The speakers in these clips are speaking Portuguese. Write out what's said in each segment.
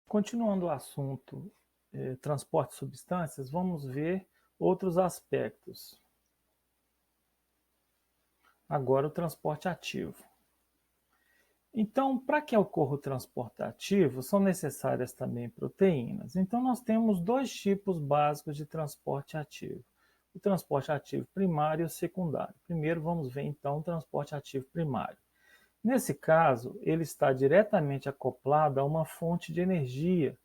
Continuando o assunto transporte de substâncias, vamos ver outros aspectos. Agora o transporte ativo. Então, para que ocorra o transporte ativo, são necessárias também proteínas. Então, nós temos dois tipos básicos de transporte ativo. O transporte ativo primário e o secundário. Primeiro, vamos ver então o transporte ativo primário. Nesse caso, ele está diretamente acoplado a uma fonte de energia,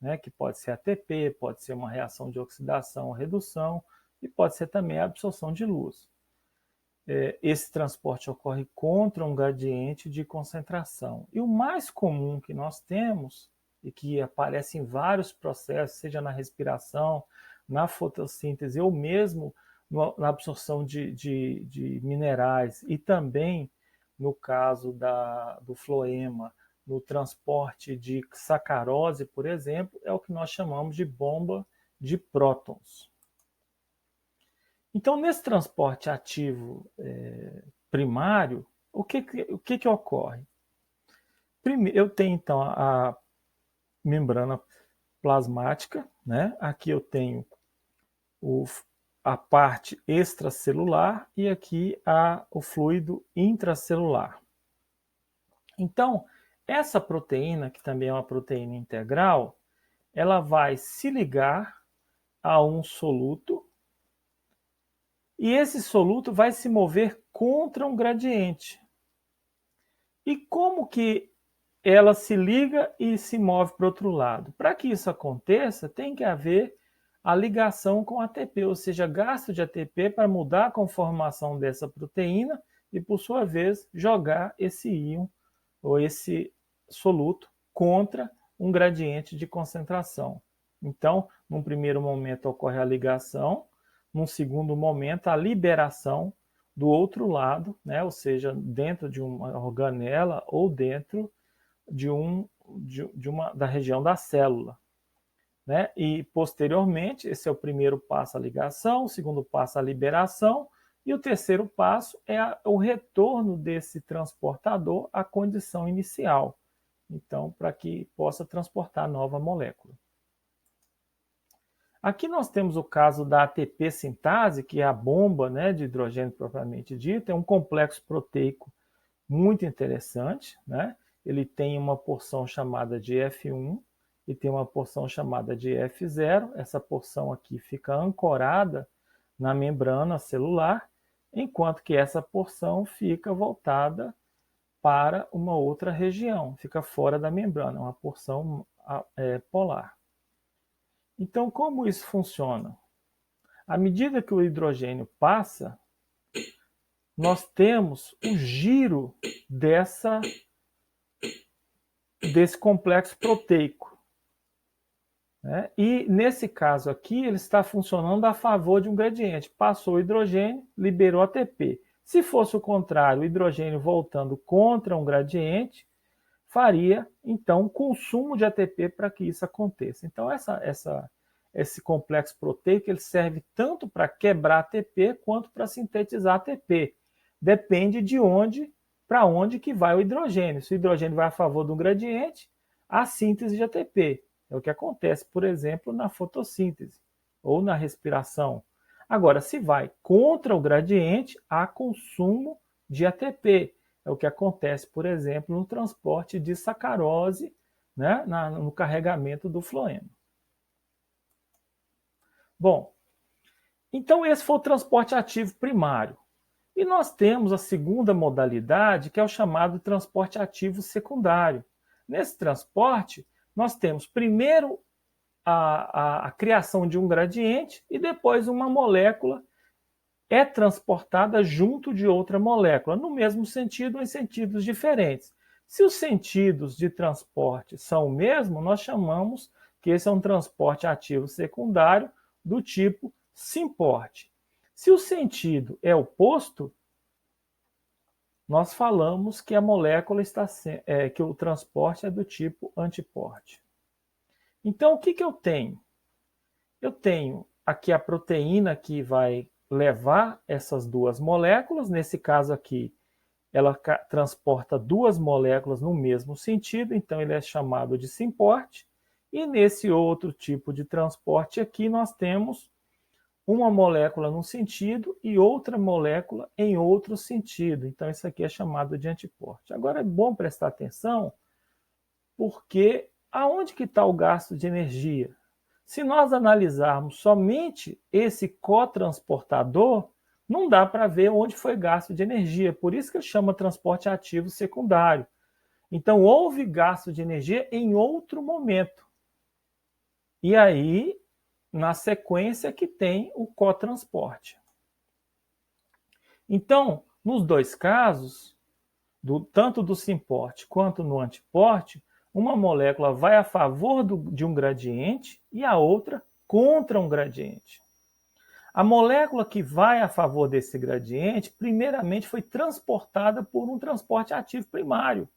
né, que pode ser ATP, pode ser uma reação de oxidação ou redução, e pode ser também a absorção de luz. Esse transporte ocorre contra um gradiente de concentração. E o mais comum que nós temos, e que aparece em vários processos, seja na respiração, na fotossíntese ou mesmo na absorção de minerais, e também no caso do floema, no transporte de sacarose, por exemplo, é o que nós chamamos de bomba de prótons. Então, nesse transporte ativo primário, o que ocorre? Primeiro, eu tenho, então, a membrana plasmática, né? Aqui eu tenho a parte extracelular e aqui o fluido intracelular. Então, essa proteína, que também é uma proteína integral, ela vai se ligar a um soluto e esse soluto vai se mover contra um gradiente. E como que ela se liga e se move para o outro lado? Para que isso aconteça, tem que haver a ligação com ATP, ou seja, gasto de ATP para mudar a conformação dessa proteína e, por sua vez, jogar esse íon ou esse soluto contra um gradiente de concentração. Então, num primeiro momento ocorre a ligação, num segundo momento a liberação do outro lado, né? Ou seja, dentro de uma organela ou dentro da região da célula. Né? E posteriormente, esse é o primeiro passo, a ligação, o segundo passo, a liberação, e o terceiro passo é o retorno desse transportador à condição inicial. Então, para que possa transportar a nova molécula. Aqui nós temos o caso da ATP sintase, que é a bomba, né, de hidrogênio propriamente dita, é um complexo proteico muito interessante, né? Ele tem uma porção chamada de F1 e tem uma porção chamada de F0. Essa porção aqui fica ancorada na membrana celular, enquanto que essa porção fica voltada para uma outra região, fica fora da membrana, uma porção polar. Então, como isso funciona? À medida que o hidrogênio passa, nós temos o giro desse complexo proteico. Né? E nesse caso aqui, ele está funcionando a favor de um gradiente. Passou o hidrogênio, liberou ATP. Se fosse o contrário, o hidrogênio voltando contra um gradiente, faria, então, consumo de ATP para que isso aconteça. Então, esse complexo proteico ele serve tanto para quebrar ATP quanto para sintetizar ATP. Depende de para onde que vai o hidrogênio. Se o hidrogênio vai a favor de um gradiente, há síntese de ATP. É o que acontece, por exemplo, na fotossíntese ou na respiração. Agora, se vai contra o gradiente, há consumo de ATP. É o que acontece, por exemplo, no transporte de sacarose, né, no carregamento do floema. Bom, então esse foi o transporte ativo primário. E nós temos a segunda modalidade, que é o chamado transporte ativo secundário. Nesse transporte, nós temos primeiro a criação de um gradiente e depois uma molécula é transportada junto de outra molécula, no mesmo sentido ou em sentidos diferentes. Se os sentidos de transporte são o mesmo, nós chamamos que esse é um transporte ativo secundário do tipo simporte. Se o sentido é oposto, nós falamos que a molécula que o transporte é do tipo antiporte. Então, o que eu tenho? Eu tenho aqui a proteína que vai levar essas duas moléculas. Nesse caso aqui, ela transporta duas moléculas no mesmo sentido, então ele é chamado de simporte. E nesse outro tipo de transporte aqui, nós temos uma molécula num sentido e outra molécula em outro sentido. Então, isso aqui é chamado de antiporte. Agora, é bom prestar atenção, porque aonde que está o gasto de energia? Se nós analisarmos somente esse cotransportador, não dá para ver onde foi gasto de energia. Por isso que ele chama transporte ativo secundário. Então, houve gasto de energia em outro momento. E aí, na sequência, que tem o cotransporte. Então, nos dois casos, tanto do simporte quanto no antiporte, uma molécula vai a favor de um gradiente e a outra contra um gradiente. A molécula que vai a favor desse gradiente, primeiramente foi transportada por um transporte ativo primário.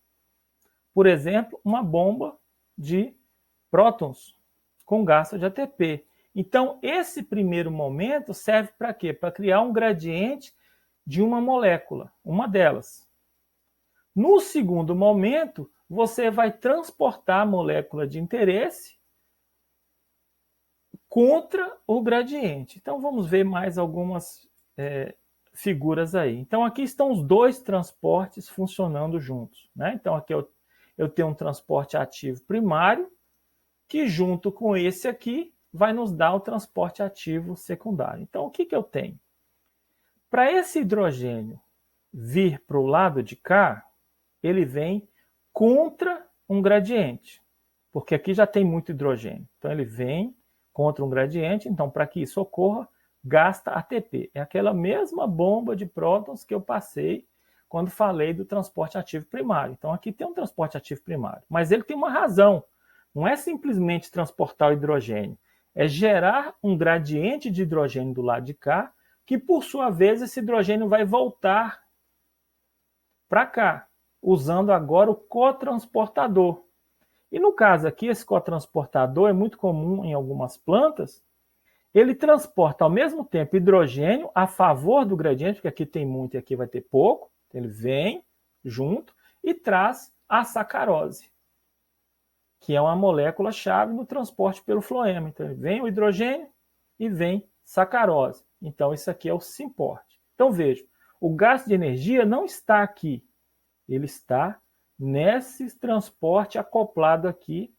Por exemplo, uma bomba de prótons com gasto de ATP. Então, esse primeiro momento serve para quê? Para criar um gradiente de uma molécula, uma delas. No segundo momento, você vai transportar a molécula de interesse contra o gradiente. Então, vamos ver mais algumas figuras aí. Então, aqui estão os dois transportes funcionando juntos, né? Então, aqui eu tenho um transporte ativo primário, que junto com esse aqui vai nos dar o transporte ativo secundário. Então, o que eu tenho? Para esse hidrogênio vir para o lado de cá, ele vem contra um gradiente, porque aqui já tem muito hidrogênio. Então, ele vem contra um gradiente, então, para que isso ocorra, gasta ATP. É aquela mesma bomba de prótons que eu passei quando falei do transporte ativo primário. Então, aqui tem um transporte ativo primário, mas ele tem uma razão. Não é simplesmente transportar o hidrogênio, é gerar um gradiente de hidrogênio do lado de cá, que, por sua vez, esse hidrogênio vai voltar para cá, usando agora o cotransportador. E no caso aqui, esse cotransportador é muito comum em algumas plantas. Ele transporta ao mesmo tempo hidrogênio a favor do gradiente, porque aqui tem muito e aqui vai ter pouco. Ele vem junto e traz a sacarose, que é uma molécula-chave no transporte pelo floema. Então, vem o hidrogênio e vem sacarose. Então, isso aqui é o simporte. Então, veja, o gasto de energia não está aqui. Ele está nesse transporte acoplado aqui,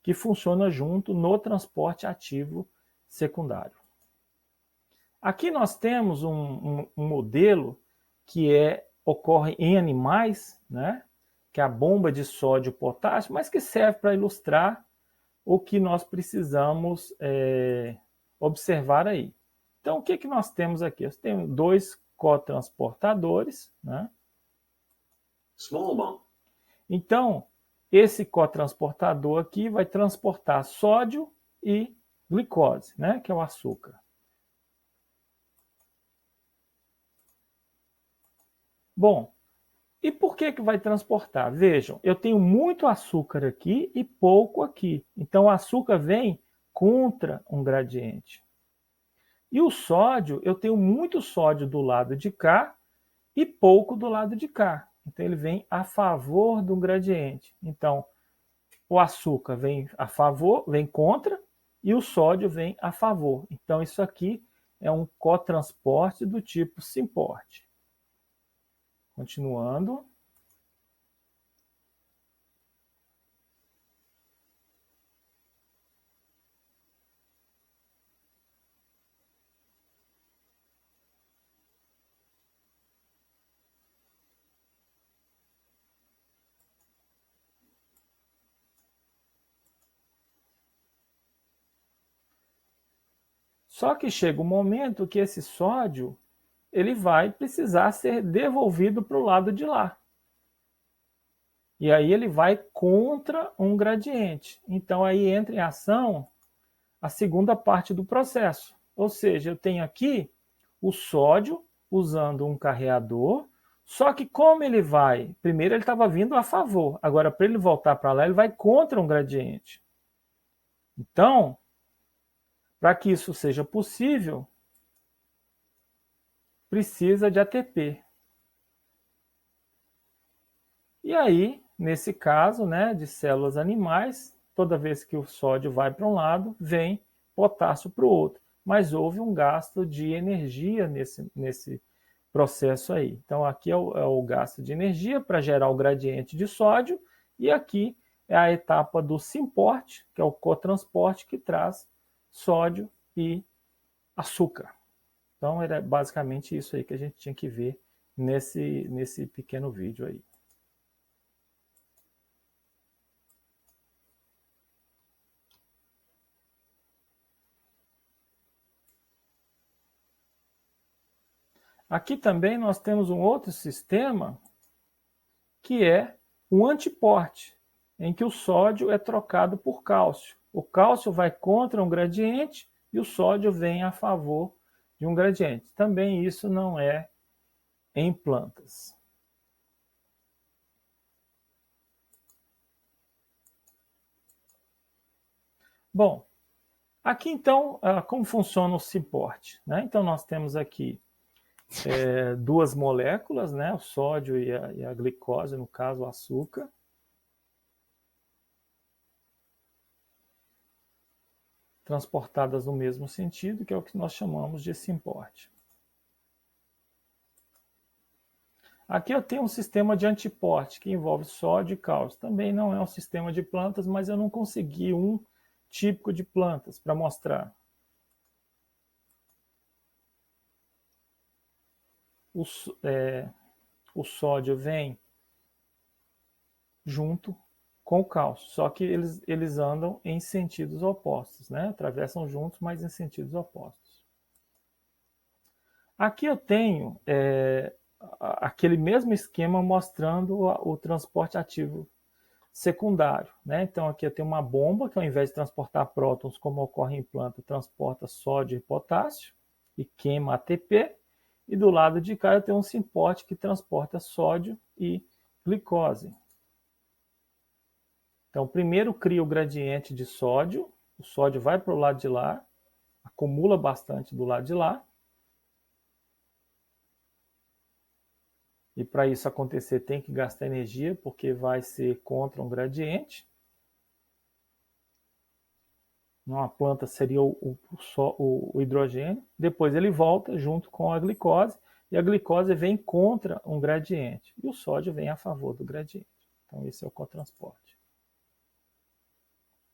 que funciona junto no transporte ativo secundário. Aqui nós temos um modelo que ocorre em animais, né? Que é a bomba de sódio e potássio, mas que serve para ilustrar o que nós precisamos observar aí. Então, o que nós temos aqui? Nós temos dois cotransportadores, né? Small amount. Então, esse cotransportador aqui vai transportar sódio e glicose, né? Que é o açúcar. Bom, e por que vai transportar? Vejam, eu tenho muito açúcar aqui e pouco aqui. Então, o açúcar vem contra um gradiente. E o sódio, eu tenho muito sódio do lado de cá e pouco do lado de cá. Então, ele vem a favor do gradiente. Então, o açúcar vem a favor, vem contra, e o sódio vem a favor. Então, isso aqui é um cotransporte do tipo simporte. Continuando. Só que chega um momento que esse sódio ele vai precisar ser devolvido para o lado de lá. E aí ele vai contra um gradiente. Então aí entra em ação a segunda parte do processo. Ou seja, eu tenho aqui o sódio usando um carreador, só que como ele vai, primeiro ele estava vindo a favor, agora para ele voltar para lá ele vai contra um gradiente. Então, para que isso seja possível, precisa de ATP. E aí, nesse caso, né, de células animais, toda vez que o sódio vai para um lado, vem potássio para o outro. Mas houve um gasto de energia nesse processo aí. Então, aqui é o gasto de energia para gerar o gradiente de sódio, e aqui é a etapa do symporte, que é o cotransporte, que traz sódio e açúcar. Então, era basicamente isso aí que a gente tinha que ver nesse pequeno vídeo aí. Aqui também nós temos um outro sistema, que é o antiporte, em que o sódio é trocado por cálcio. O cálcio vai contra um gradiente e o sódio vem a favor de um gradiente. Também isso não é em plantas. Bom, aqui então, como funciona o symporte, né? Então nós temos aqui duas moléculas, né? O sódio e a glicose, no caso o açúcar. Transportadas no mesmo sentido, que é o que nós chamamos de symporte. Aqui eu tenho um sistema de antiporte, que envolve sódio e cálcio. Também não é um sistema de plantas, mas eu não consegui um típico de plantas para mostrar. O sódio vem junto com o cálcio, só que eles andam em sentidos opostos, né? Atravessam juntos, mas em sentidos opostos. Aqui eu tenho aquele mesmo esquema mostrando o transporte ativo secundário, né? Então aqui eu tenho uma bomba que, ao invés de transportar prótons, como ocorre em planta, transporta sódio e potássio e queima ATP. E do lado de cá eu tenho um symporte que transporta sódio e glicose. Então primeiro cria o gradiente de sódio, o sódio vai para o lado de lá, acumula bastante do lado de lá. E para isso acontecer tem que gastar energia, porque vai ser contra um gradiente. Uma planta seria o hidrogênio. Depois ele volta junto com a glicose, e a glicose vem contra um gradiente. E o sódio vem a favor do gradiente. Então esse é o cotransporte.